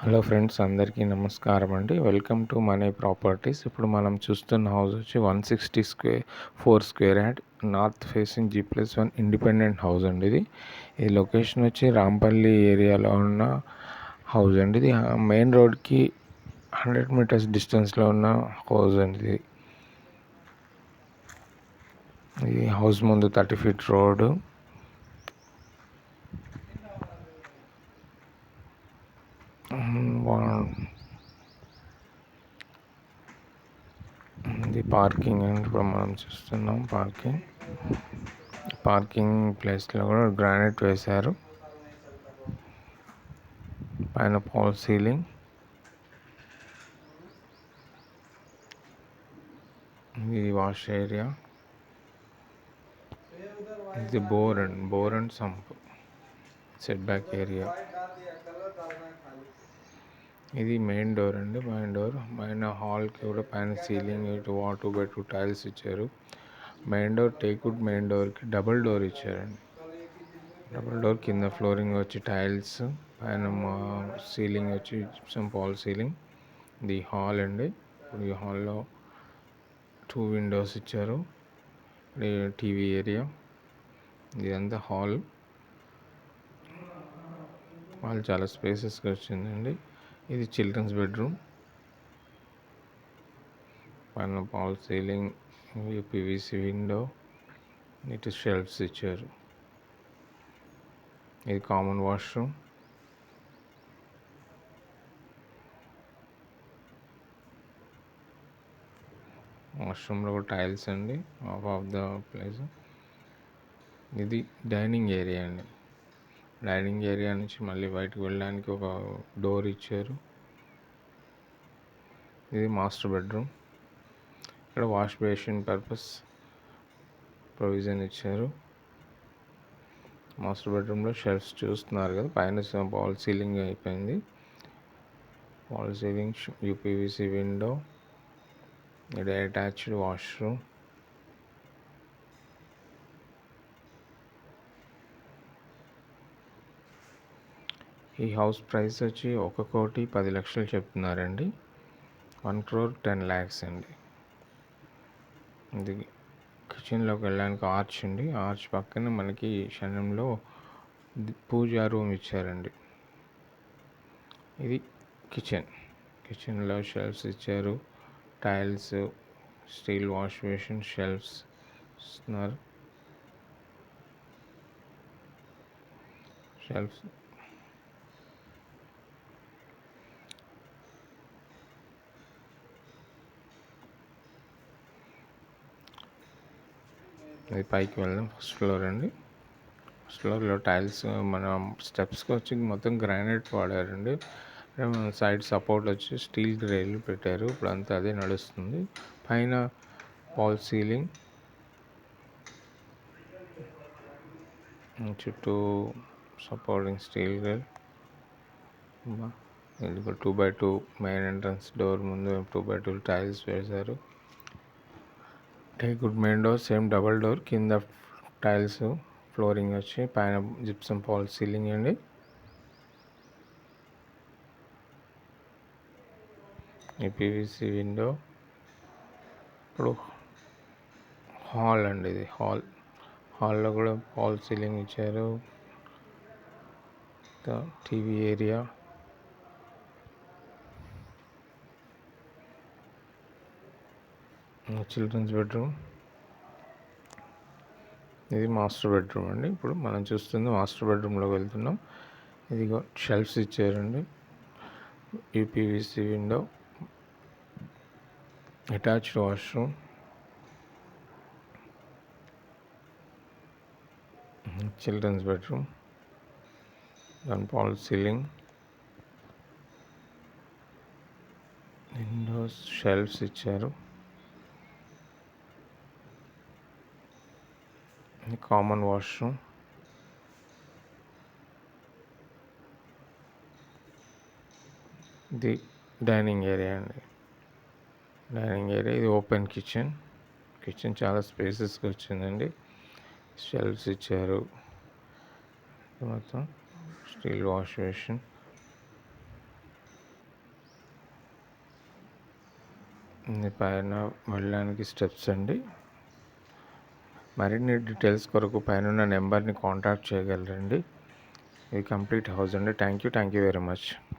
Hello friends, అందరికీ నమస్కారం అండి. Welcome to money properties. ఇప్పుడు మనం చూస్తున్న హౌస్ వచ్చి 164 square yard north facing G+1 independent house అండి. ఇది లొకేషన్ వచ్చి రాంపల్లి ఏరియాలో ఉన్న హౌస్ అండి. ఇది మెయిన్ రోడ్కి 100 మీటర్స్ డిస్టెన్స్లో ఉన్న హౌస్ అండి. ఇది హౌస్ ముందు 30 ఫీట్ రోడ్. ఇది పార్కింగ్ అండి. ఇప్పుడు మనం చూస్తున్నాం పార్కింగ్ ప్లేస్లో కూడా గ్రానైట్ వేశారు. పైన పాల్ సీలింగ్. ఇది వాష్ ఏరియా. ఇది bore and sump setback area. ఇది మెయిన్ డోర్ అండి. పైన హాల్కి కూడా పైన సీలింగ్ 2x2 టైల్స్ ఇచ్చారు. Main door teakwood. మెయిన్ డోర్కి డబుల్ డోర్ ఇచ్చారండి. డబుల్ డోర్ కింద ఫ్లోరింగ్ వచ్చి టైల్స్, పైన సీలింగ్ వచ్చి జిప్సమ్ పాల్ సీలింగ్. ఇది హాల్ అండి. ఈ హాల్లో 2 విండోస్ ఇచ్చారు. TV area. ఇదంతా హాల్ చాలా స్పేసెస్గా వచ్చిందండి. ఇది చిల్డ్రన్స్ బెడ్రూమ్. పైన పాల్ సీలింగ్, యూపీవీసీ విండో, ఇటు షెల్ఫ్స్ ఇచ్చారు. ఇది కామన్ వాష్రూమ్. వాష్రూమ్లో కూడా టైల్స్ అండి ఆఫ్ ద ప్లేస్. ఇది డైనింగ్ ఏరియా అండి. డైనింగ్ ఏరియా నుంచి మళ్ళీ బయటకు వెళ్ళడానికి ఒక డోర్ ఇచ్చారు. ఇది మాస్టర్ బెడ్రూమ్. ఇక్కడ వాష్ బేసిన్ పర్పస్ ప్రొవిజన్ ఇచ్చారు. మాస్టర్ బెడ్రూమ్లో షెల్ఫ్స్ చూస్తున్నారు కదా, పైన వాల్ సీలింగ్ అయిపోయింది. వాల్ సీలింగ్, యూపీవీసీ విండో, ఇది అటాచ్డ్ వాష్రూమ్. ఈ హౌస్ ప్రైస్ వచ్చి 1,10,00,000 చెప్తున్నారండి. 1,10,00,000 అండి. ఇది కిచెన్లోకి వెళ్ళడానికి ఆర్చ్ అండి. ఆర్చ్ పక్కన మనకి క్షణంలో పూజా రూమ్ ఇచ్చారండి. ఇది కిచెన్లో షెల్ఫ్స్ ఇచ్చారు. Tiles, steel wash basin, shelves ఇస్తున్నారు. ఇది పైకి వెళ్దాం. ఫస్ట్ ఫ్లోర్ అండి. ఫస్ట్ ఫ్లోర్లో టైల్స్ మన స్టెప్స్కి వచ్చి మొత్తం గ్రానైట్ వాడారండి. సైడ్ సపోర్ట్ వచ్చి స్టీల్ గ్రేలు పెట్టారు. ఇప్పుడు అంతా అదే నడుస్తుంది. పైన వాల్ సీలింగ్, చుట్టూ సపోర్టింగ్ స్టీల్ గ్రేల్. ఇది 2x2 మెయిన్ ఎంట్రన్స్ డోర్ ముందు 2x2 టైల్స్ వేశారు. Teakwood main door, same double door. కింద టైల్స్, ఫ్లోరింగ్ వచ్చి పైన జిప్సమ్ పాల్ సీలింగ్ అండి. ఈ పీవీసీ విండో. ఇప్పుడు హాల్ అండి. ఇది హాల్లో కూడా పాల్ సీలింగ్ ఇచ్చారు. TV area. Children's bedroom. ఇది మాస్టర్ బెడ్రూమ్ అండి. ఇప్పుడు మనం చూస్తుంది మాస్టర్ బెడ్రూమ్లోకి వెళ్తున్నాం. ఇదిగో షెల్ఫ్స్ ఇచ్చారండి. UPVC window, attached washroom, children's bedroom, దాని పాల్ సీలింగ్, విండోస్, షెల్ఫ్స్ ఇచ్చారు. Common washroom. ఇది డైనింగ్ ఏరియా అండి. ఇది ఓపెన్ కిచెన్ చాలా స్పేసెస్గా వచ్చిందండి. షెల్ఫ్స్ ఇచ్చారు. మొత్తం స్టీల్ వాష్ బేసిన్. ఇది పైన వెళ్ళడానికి స్టెప్స్ అండి. మరిన్ని డీటెయిల్స్ కొరకు పైన నెంబర్ని కాంటాక్ట్ చేయగలరండి. ఇది కంప్లీట్ హౌస్ అండి. Thank you very much.